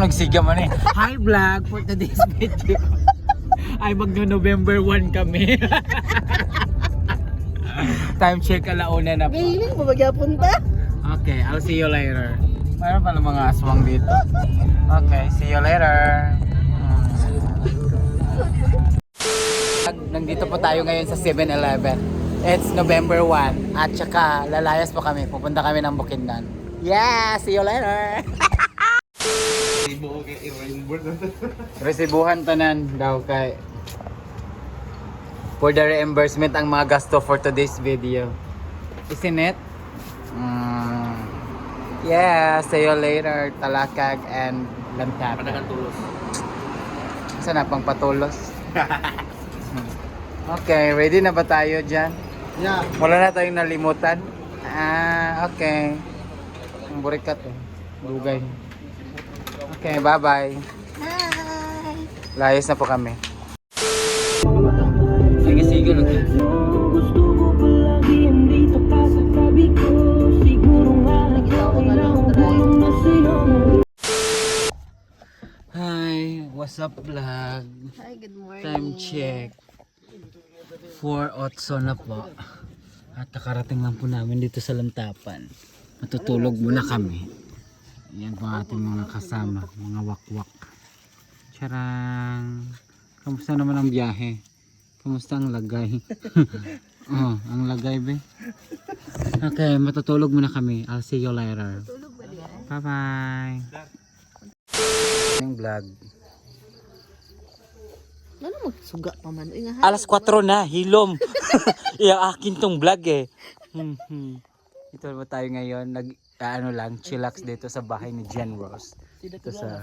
nagsiga man eh. Hi vlog for today's video. Ay magno-November 1 kami. Time check alauna na po. Gailing mo magyapunta? Okay, I'll see you later. Mayroon pala mga aswang dito. Okay, see you later. Nandito po tayo ngayon sa 7-Eleven. It's November 1 at saka lalayas po kami. Pupunta kami ng Bukidnon. Yeah, see you later. Resibuhan tanan daw kay for the reimbursement ang mga gasto for today's video. Isn't it? Yeah, see you later. Talakag and Lantap. Panagan tulos. Sana pang patulos. Okay, ready na ba tayo dyan? Yeah. Wala na tayong nalimutan. Okay. Ang burikat eh. Lugay. Okay, bye-bye. Hi! Layas na po kami. Sige-sige lang. Gusto ko palagi andito ka sa tabi ko. Siguro nga okay na ubulong na sa'yo. Hi, what's up vlog? Hi, good morning. Time check. 4:08 na po. At kakarating lang po namin dito sa Lantapan. Matutulog muna kami. Yan po ating mga kasama, mga wakwak. Charang! Kamusta naman ang biyahe? Kamusta ang lagay? Oh, ang lagay be. Okay, matutulog muna kami. I'll see you later. Bye bye. Yung vlog. Ano magsuga pa man? Alas 4 na, hilom. Iya akin tong vlog eh. Ito ba tayo ngayon? Ano lang, chillax dito sa bahay ni Jen Rose. Ito sa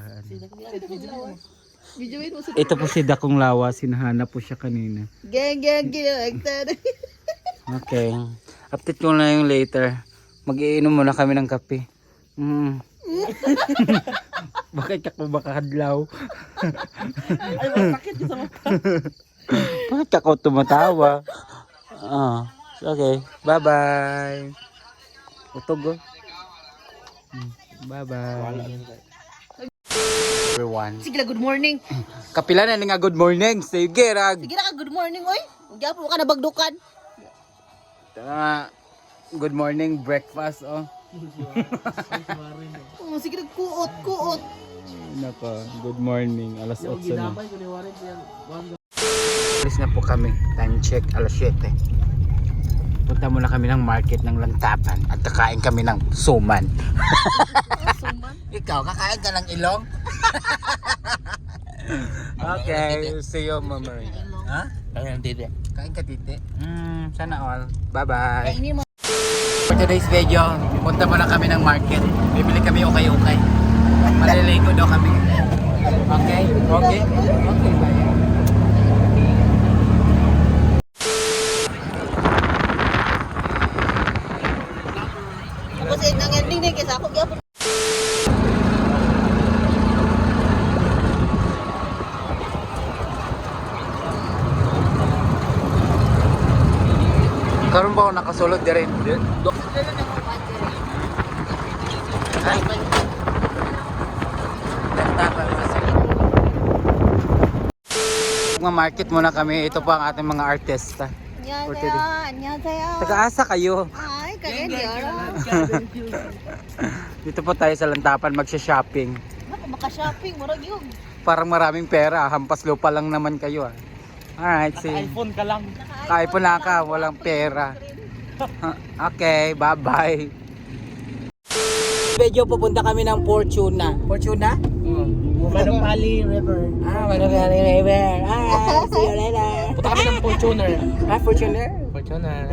ito po si Dakong Lawa, sinahanap po siya kanina. Gang, ginagtad. Okay. Update ko na yung later. Mag-iinom muna kami ng kape. Bakit ako makahadlaw? Ay, masakit yung sa mata. Bakit ako tumatawa? Okay. Bye-bye. Utog oh. Bye-bye. Everyone. Sige lang, good morning. Kapila na nga good morning. Sige, rag. Sige na ka, good morning, oy. Magyapo ka na bagdukan. Good morning breakfast oh. Sige na, kuot. Nako, good morning. Alas 8 na. Alis na po kami. Time check, alas 7. Punta muna kami ng market ng Lantapan at kakain kami ng suman. Ikaw, kakain ka ng ilong? Okay, see you mama. Ha? Kain titi. Kain ka titi? Sana all. Bye-bye. Kainin mo. For today's video, punta muna kami ng market. Bibili kami ukay-ukay. Maliligo daw kami. Okay? Okay? Okay, bye. Kasi nang ending din kasi ako gyapon. Karon ba ako nakasulod din? Market muna kami. Ito pa ang ating mga artista. Annyeonghaseyo. Taga-asa kayo. Ay, kaya di Dito po tayo sa Lantapan magsha-shopping. Ako maka-shopping, murag yun. Parang maraming pera. Hampas lupa lang naman kayo. Alright, see. iPhone ka lang. Ka-iPhone na ka. Walang pera. Okay, bye-bye. Medyo pupunta kami ng Fortuna. Fortuna? Manupali River. Manupali River. See you later. Punta kami ng Fortuner. Fortuner? Fortuner.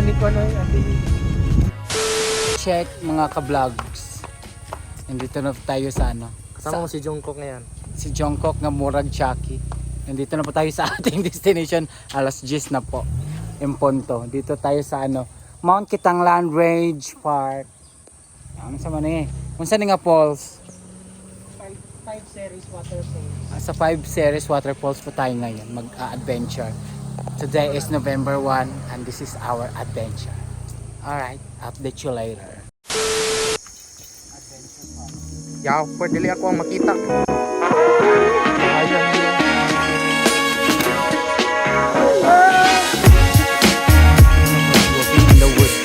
ni Kono ati. Check mga ka-vlogs. Nandito na tayo sa ano. Kasama mo si Jungkook ngayon. Si Jungkook nga murag Chucky. Nandito na po tayo sa ating destination. Alas 10 na po. Imponto. Dito tayo sa ano, Mount Kitanglan Range Park. Ano sa man eh. Kung saan nga falls? 5 series waterfalls. Sa 5 series waterfalls po tayo ngayon. Mag-adventure. Today is November 1 and this is our adventure. Alright, update you later. Yaw, pwede dili ako ang makita. Ayun. Walking in the woods.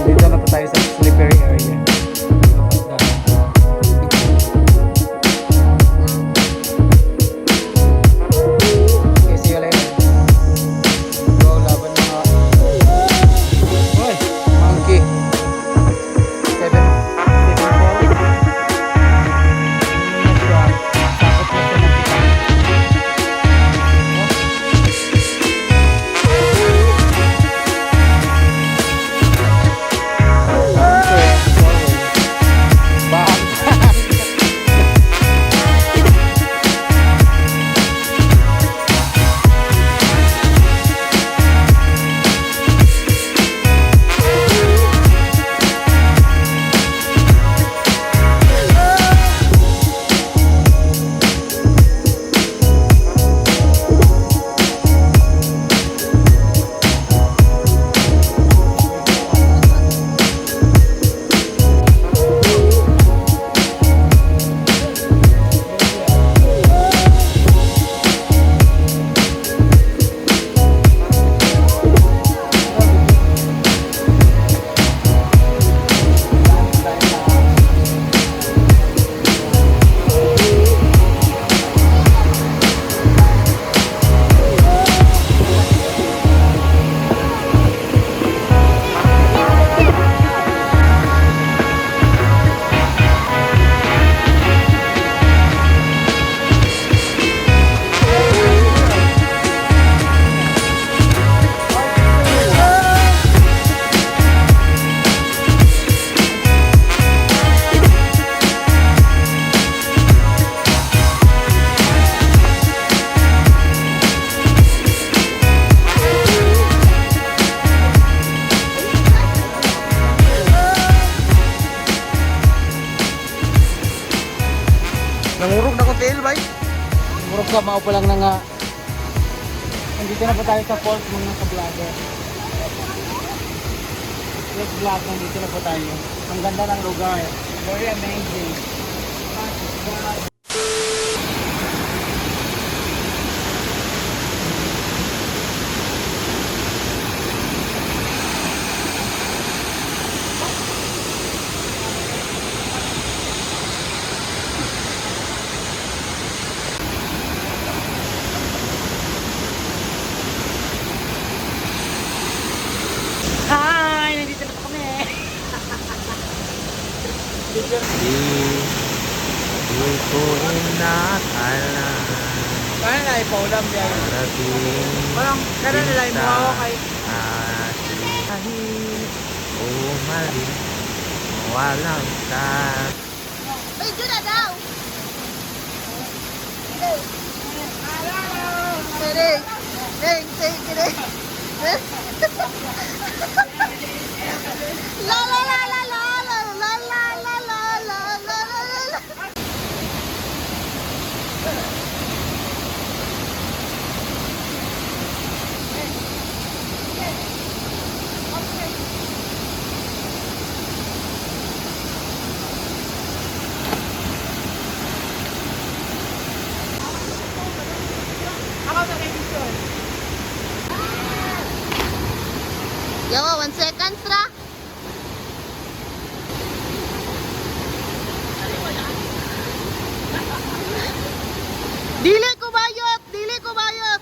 Dito na po tayo sa slippery area. Okay, see you later. Go, laban mga... Uy, monkey. 7 balls. Takot na siya ng kita. Nangurog na ko tail bay. Murag ka, mao pa lang na nga. Nandito na pa tayo sa falls mga ka-vlogger. Let's vlog, nandito na po tayo. Ang ganda ng lugar. Very amazing. Hi! Nandito na po kami. Di ko inakala. Paano na ipaulam yan? Parating Parang kaya nila mo ako kay... kahit umalis walang ka. Uy, doon na daw. Kidding. Kidding. La la la la la la la la la la la la la. Yawa, 1 second ra. Dili ko bayot, dili ko bayot.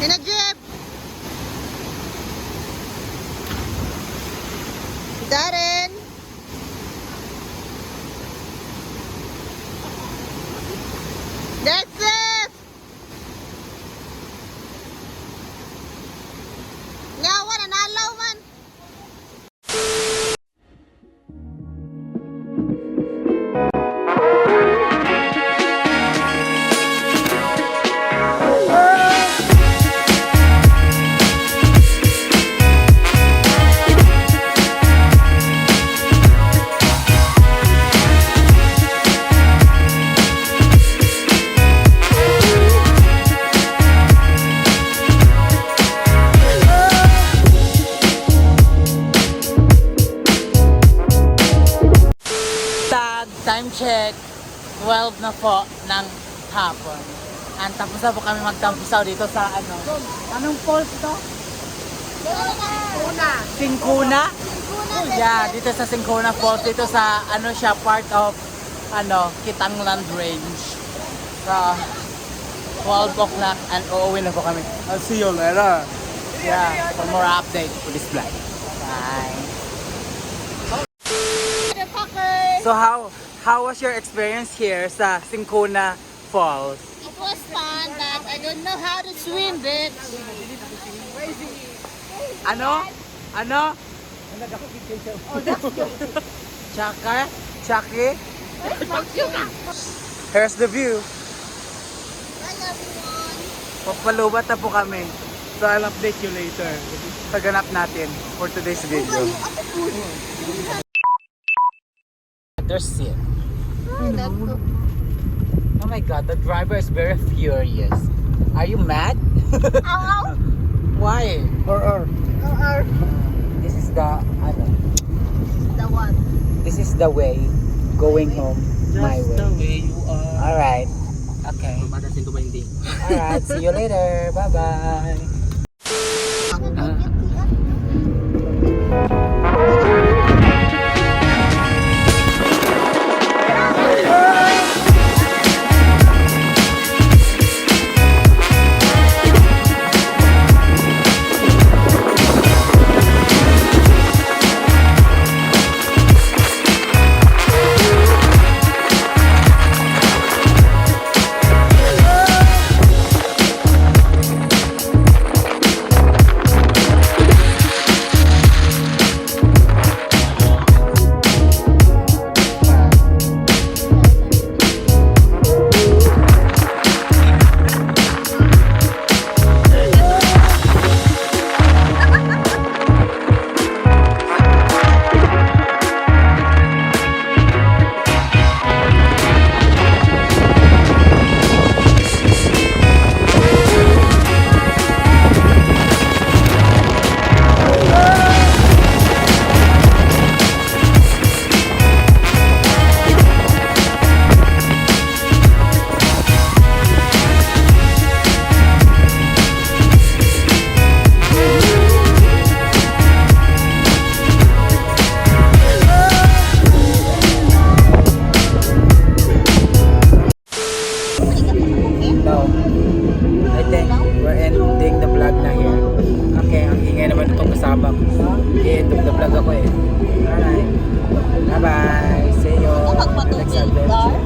In a jeep. Darren. That's it. Now what an allow man. Time check, 12 na po ng hapon. And tapos na po kami magtampisaw dito sa anong falls ito? Sincuna? Yeah, dito sa Sincuna Falls, dito sa siya, part of Kitanglan Range. So, 12 o'clock and uuwi na po kami. I'll see you later. Yeah, for more updates for this vlog. Bye. So how was your experience here sa Sincuna Falls? It was fun, but I don't know how to swim, bitch. Ano? Chaka? Chaki? Here's the view. Bye, everyone. Papalubat na po kami. So I'll update you later. Sa ganap natin for today's video. There's it. Oh my god, the driver is very furious. Are you mad? Ow, ow. Why? This is the The one. this is the way going home my way. The way you are. Alright. Okay. Madasin ko ba hindi? Alright, see you later. Bye-bye. I-end the vlog ako eh. Alright. Bye-bye. See you. Magpatuloy. Next adventure.